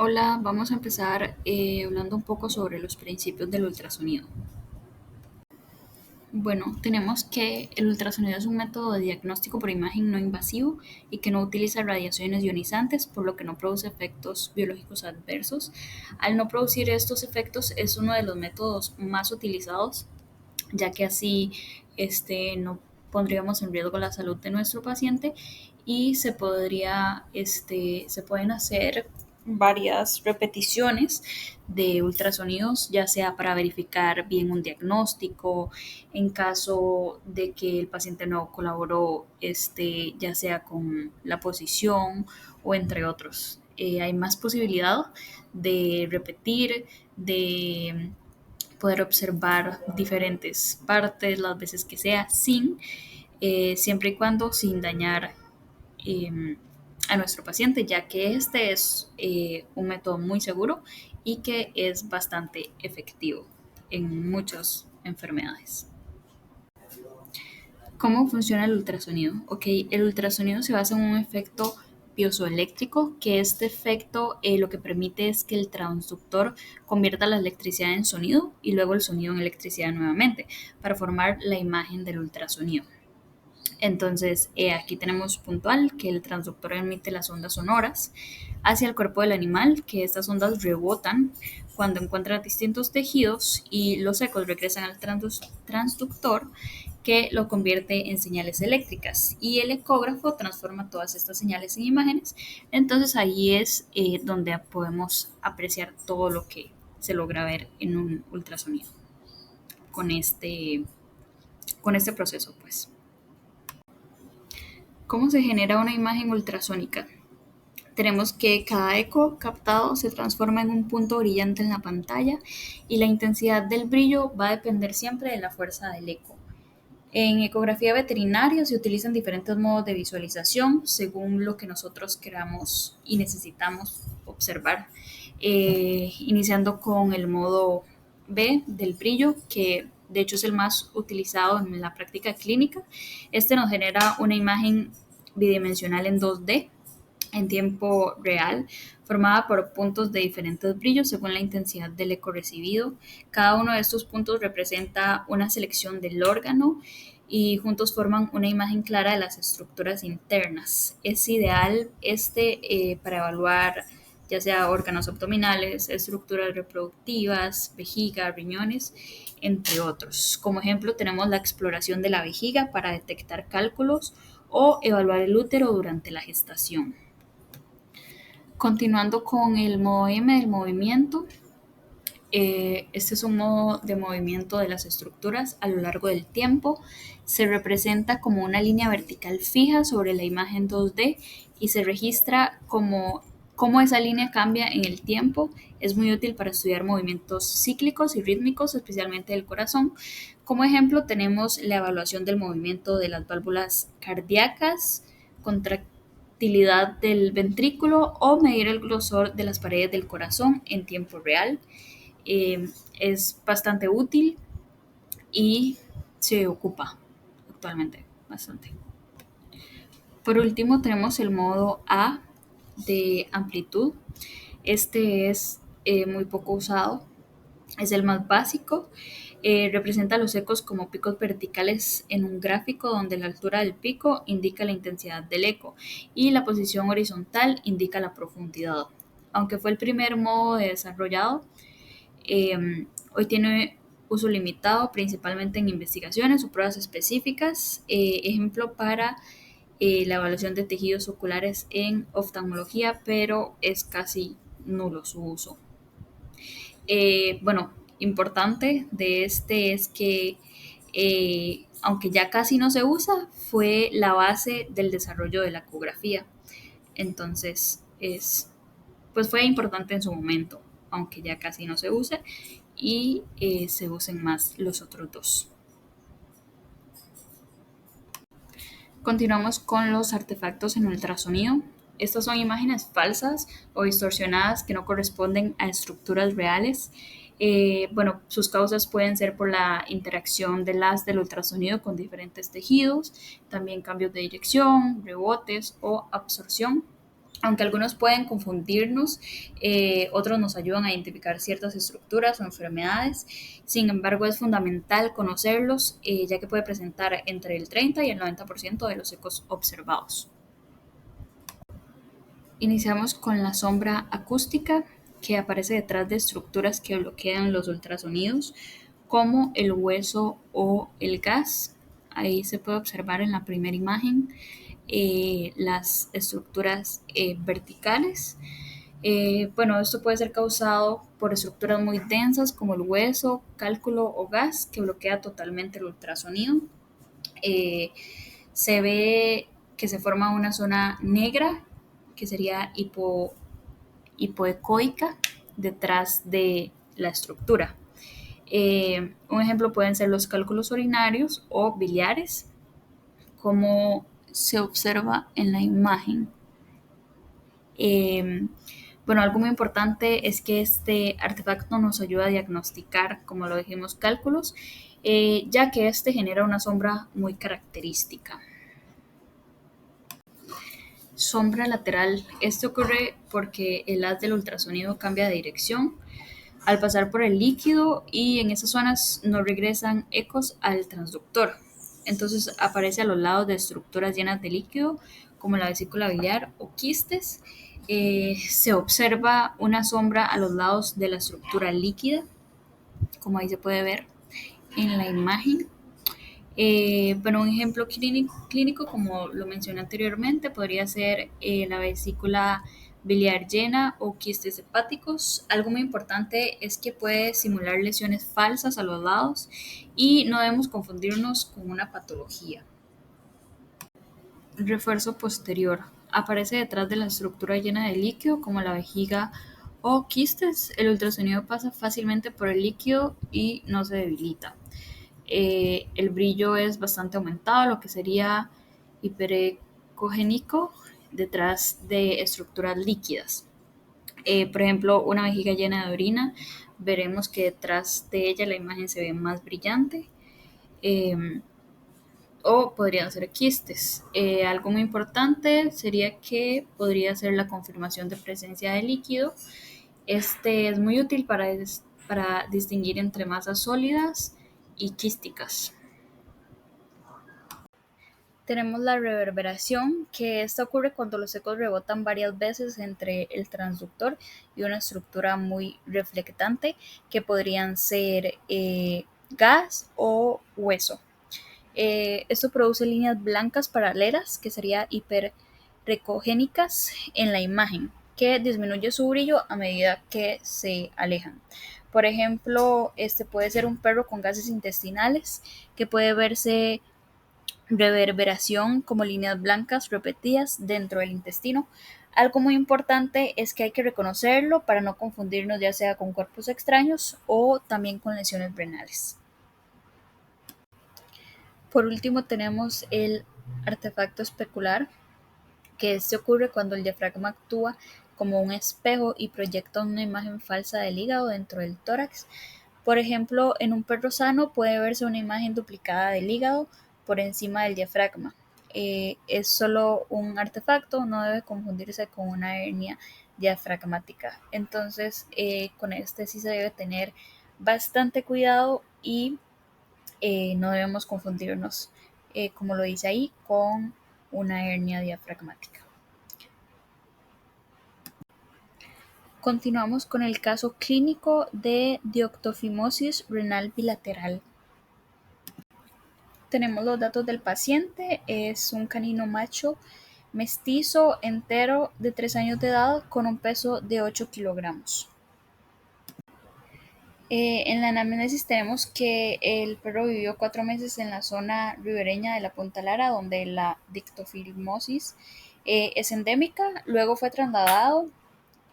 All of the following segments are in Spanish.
Hola, vamos a empezar hablando un poco sobre los principios del ultrasonido. Bueno, tenemos que el ultrasonido es un método de diagnóstico por imagen no invasivo y que no utiliza radiaciones ionizantes, por lo que no produce efectos biológicos adversos. Al no producir estos efectos, es uno de los métodos más utilizados, ya que así no pondríamos en riesgo la salud de nuestro paciente y se pueden hacer varias repeticiones de ultrasonidos, ya sea para verificar bien un diagnóstico, en caso de que el paciente no colaboró, ya sea con la posición o entre otros. Hay más posibilidad de repetir, de poder observar diferentes partes las veces que sea, siempre y cuando sin dañar eh, a nuestro paciente, ya que este es un método muy seguro y que es bastante efectivo en muchas enfermedades. ¿Cómo funciona el ultrasonido? Ok, el ultrasonido se basa en un efecto piezoeléctrico, que este efecto lo que permite es que el transductor convierta la electricidad en sonido y luego el sonido en electricidad nuevamente para formar la imagen del ultrasonido. Entonces, aquí tenemos puntual que el transductor emite las ondas sonoras hacia el cuerpo del animal, que estas ondas rebotan cuando encuentran distintos tejidos y los ecos regresan al transductor que lo convierte en señales eléctricas y el ecógrafo transforma todas estas señales en imágenes. Entonces ahí es donde podemos apreciar todo lo que se logra ver en un ultrasonido con con este proceso, pues. ¿Cómo se genera una imagen ultrasónica? Tenemos que cada eco captado se transforma en un punto brillante en la pantalla y la intensidad del brillo va a depender siempre de la fuerza del eco. En ecografía veterinaria se utilizan diferentes modos de visualización según lo que nosotros queramos y necesitamos observar, iniciando con el modo B del brillo, que de hecho es el más utilizado en la práctica clínica. Este nos genera una imagen bidimensional en 2D en tiempo real, formada por puntos de diferentes brillos según la intensidad del eco recibido. Cada uno de estos puntos representa una selección del órgano y juntos forman una imagen clara de las estructuras internas. Es ideal para evaluar ya sea órganos abdominales, estructuras reproductivas, vejiga, riñones, entre otros. Como ejemplo, tenemos la exploración de la vejiga para detectar cálculos o evaluar el útero durante la gestación. Continuando con el modo M del movimiento, este es un modo de movimiento de las estructuras a lo largo del tiempo. Se representa como una línea vertical fija sobre la imagen 2D y se registra cómo esa línea cambia en el tiempo. Es muy útil para estudiar movimientos cíclicos y rítmicos, especialmente del corazón. Como ejemplo, tenemos la evaluación del movimiento de las válvulas cardíacas, contractilidad del ventrículo o medir el grosor de las paredes del corazón en tiempo real. Es bastante útil y se ocupa actualmente bastante. Por último, tenemos el modo A de amplitud. Este es muy poco usado, es el más básico. Representa los ecos como picos verticales en un gráfico donde la altura del pico indica la intensidad del eco y la posición horizontal indica la profundidad. Aunque fue el primer modo desarrollado, hoy tiene uso limitado principalmente en investigaciones o pruebas específicas, ejemplo para la evaluación de tejidos oculares en oftalmología, pero es casi nulo su uso. Bueno, importante de este es que aunque ya casi no se usa, fue la base del desarrollo de la ecografía. Entonces, pues fue importante en su momento, aunque ya casi no se use y se usen más los otros dos. Continuamos con los artefactos en ultrasonido. Estas son imágenes falsas o distorsionadas que no corresponden a estructuras reales. Bueno, sus causas pueden ser por la interacción del haz del ultrasonido con diferentes tejidos, también cambios de dirección, rebotes o absorción. Aunque algunos pueden confundirnos, otros nos ayudan a identificar ciertas estructuras o enfermedades. Sin embargo, es fundamental conocerlos, ya que puede presentar entre el 30 y el 90% de los ecos observados. Iniciamos con la sombra acústica, que aparece detrás de estructuras que bloquean los ultrasonidos, como el hueso o el gas. Ahí se puede observar en la primera imagen las estructuras verticales. Bueno, esto puede ser causado por estructuras muy densas como el hueso, cálculo o gas que bloquea totalmente el ultrasonido. Eh, Se ve que se forma una zona negra que sería hipoecoica detrás de la estructura. Un ejemplo pueden ser los cálculos urinarios o biliares, como se observa en la imagen. Eh, bueno, algo muy importante es que este artefacto nos ayuda a diagnosticar, como lo dijimos, cálculos, ya que este genera una sombra muy característica. Sombra lateral. Esto ocurre porque el haz del ultrasonido cambia de dirección al pasar por el líquido y en esas zonas no regresan ecos al transductor. Entonces aparece a los lados de estructuras llenas de líquido como la vesícula biliar o quistes. Se observa una sombra a los lados de la estructura líquida, como ahí se puede ver en la imagen. Bueno, un ejemplo clínico, como lo mencioné anteriormente, podría ser la vesícula biliar llena o quistes hepáticos. Algo muy importante es que puede simular lesiones falsas a los lados y no debemos confundirnos con una patología. Refuerzo posterior. Aparece detrás de la estructura llena de líquido como la vejiga o quistes. El ultrasonido pasa fácilmente por el líquido y no se debilita. El brillo es bastante aumentado, lo que sería hiperecogénico detrás de estructuras líquidas. Por ejemplo, una vejiga llena de orina, veremos que detrás de ella la imagen se ve más brillante. Eh, o podrían ser quistes. Algo muy importante sería que podría ser la confirmación de presencia de líquido. Este es muy útil para distinguir entre masas sólidas y quísticas. Tenemos la reverberación, que esta ocurre cuando los ecos rebotan varias veces entre el transductor y una estructura muy reflectante, que podrían ser gas o hueso. Esto produce líneas blancas paralelas, que serían hiperrecogénicas en la imagen, que disminuye su brillo a medida que se alejan. Por ejemplo, este puede ser un perro con gases intestinales, que puede verse reverberación como líneas blancas repetidas dentro del intestino. Algo muy importante es que hay que reconocerlo para no confundirnos ya sea con cuerpos extraños o también con lesiones renales. Por último tenemos el artefacto especular, que este ocurre cuando el diafragma actúa como un espejo y proyecta una imagen falsa del hígado dentro del tórax. Por ejemplo, en un perro sano puede verse una imagen duplicada del hígado por encima del diafragma. Es solo un artefacto, no debe confundirse con una hernia diafragmática. Entonces, con este sí se debe tener bastante cuidado y no debemos confundirnos, como lo dice ahí, con una hernia diafragmática. Continuamos con el caso clínico de dioctofimosis renal bilateral. Tenemos los datos del paciente. Es un canino macho mestizo entero de 3 años de edad con un peso de 8 kilogramos. En la anamnesis tenemos que el perro vivió 4 meses en la zona ribereña de la Punta Lara, donde la dictofilmosis es endémica. Luego fue trasladado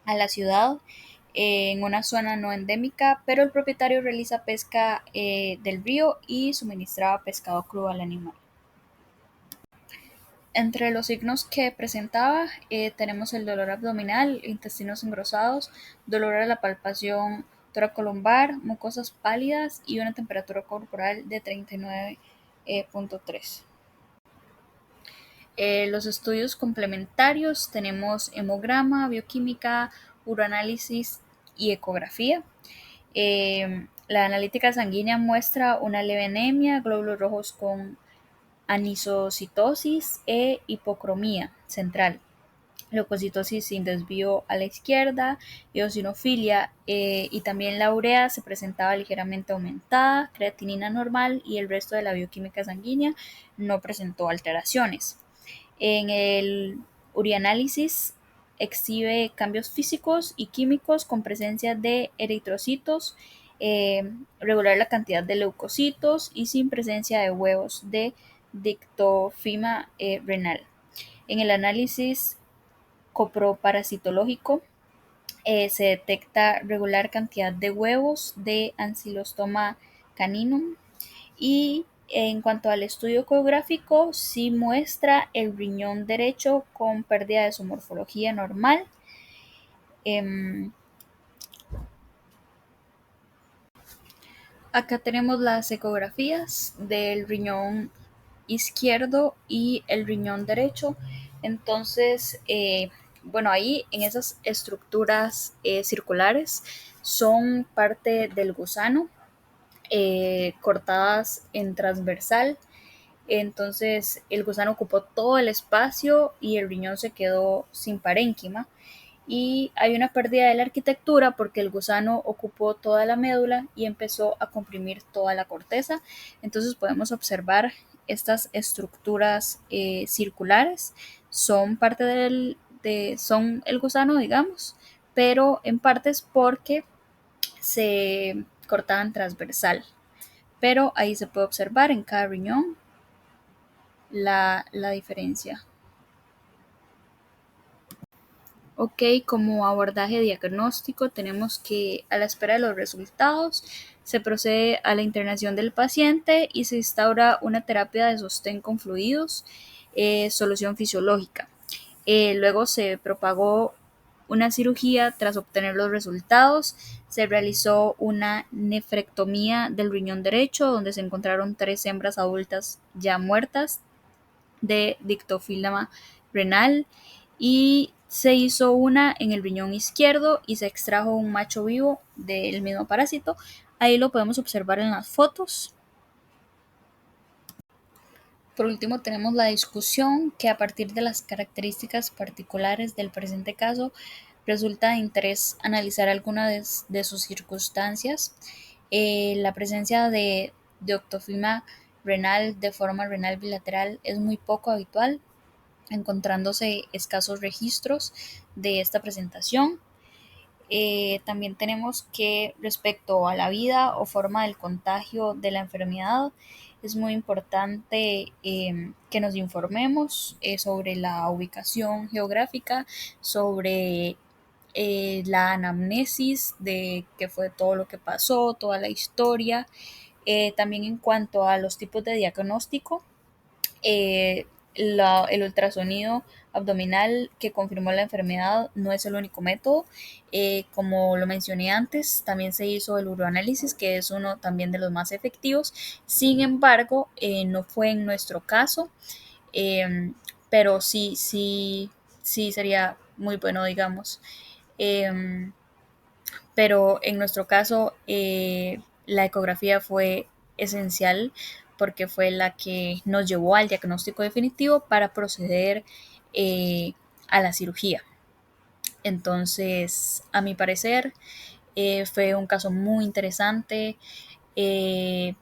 a la ciudad en una zona no endémica, pero el propietario realiza pesca del río y suministraba pescado crudo al animal. Entre los signos que presentaba tenemos el dolor abdominal, intestinos engrosados, dolor a la palpación toracolumbar, mucosas pálidas y una temperatura corporal de 39.3. Los estudios complementarios tenemos hemograma, bioquímica, uroanálisis y ecografía. La analítica sanguínea muestra una leve anemia, glóbulos rojos con anisocitosis e hipocromía central, leucocitosis sin desvío a la izquierda, eosinofilia, y también la urea se presentaba ligeramente aumentada, creatinina normal y el resto de la bioquímica sanguínea no presentó alteraciones. En el urianálisis exhibe cambios físicos y químicos con presencia de eritrocitos, regular la cantidad de leucocitos y sin presencia de huevos de dictofima renal. En el análisis coproparasitológico se detecta regular cantidad de huevos de Ancylostoma caninum y en cuanto al estudio ecográfico, sí muestra el riñón derecho con pérdida de su morfología normal. Em, Acá tenemos las ecografías del riñón izquierdo y el riñón derecho. Entonces, bueno, ahí en esas estructuras circulares son parte del gusano, cortadas en transversal. Entonces el gusano ocupó todo el espacio y el riñón se quedó sin parénquima. Y hay una pérdida de la arquitectura porque el gusano ocupó toda la médula y empezó a comprimir toda la corteza. Entonces podemos observar estas estructuras circulares. Son parte son el gusano, digamos, pero en partes porque se cortaban transversal. Pero ahí se puede observar en cada riñón la diferencia. Ok, como abordaje diagnóstico tenemos que a la espera de los resultados se procede a la internación del paciente y se instaura una terapia de sostén con fluidos, solución fisiológica. Luego se propagó una cirugía tras obtener los resultados. Se realizó una nefrectomía del riñón derecho donde se encontraron 3 hembras adultas ya muertas de dictofilama renal y se hizo una en el riñón izquierdo y se extrajo un macho vivo del mismo parásito. Ahí lo podemos observar en las fotos. Por último tenemos la discusión que a partir de las características particulares del presente caso resulta de interés analizar algunas de sus circunstancias. La presencia de octofima renal de forma renal bilateral es muy poco habitual, encontrándose escasos registros de esta presentación. También tenemos que respecto a la vida o forma del contagio de la enfermedad, es muy importante que nos informemos sobre la ubicación geográfica, sobre la anamnesis de qué fue todo lo que pasó, toda la historia. También en cuanto a los tipos de diagnóstico, el ultrasonido abdominal que confirmó la enfermedad no es el único método. Como lo mencioné antes, también se hizo el uroanálisis, que es uno también de los más efectivos. Sin embargo, no fue en nuestro caso, eh, pero sí sería muy bueno, digamos. Eh, pero en nuestro caso la ecografía fue esencial porque fue la que nos llevó al diagnóstico definitivo para proceder eh, a la cirugía. Entonces, a mi parecer, fue un caso muy interesante eh,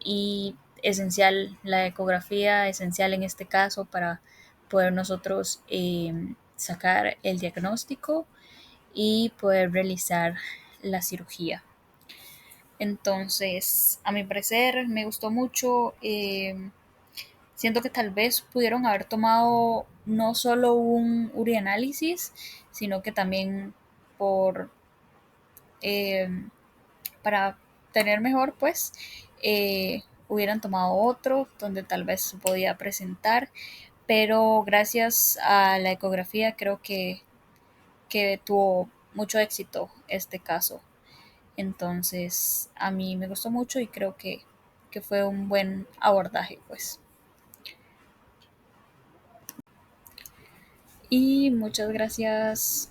y esencial, la ecografía esencial en este caso para poder nosotros sacar el diagnóstico y poder realizar la cirugía. Entonces, a mi parecer, me gustó mucho. Siento que tal vez pudieron haber tomado no solo un urianálisis, sino que también por eh, para tener mejor, pues, hubieran tomado otro donde tal vez se podía presentar. Pero gracias a la ecografía creo que tuvo mucho éxito este caso. Entonces, a mí me gustó mucho y creo que fue un buen abordaje, pues. y muchas gracias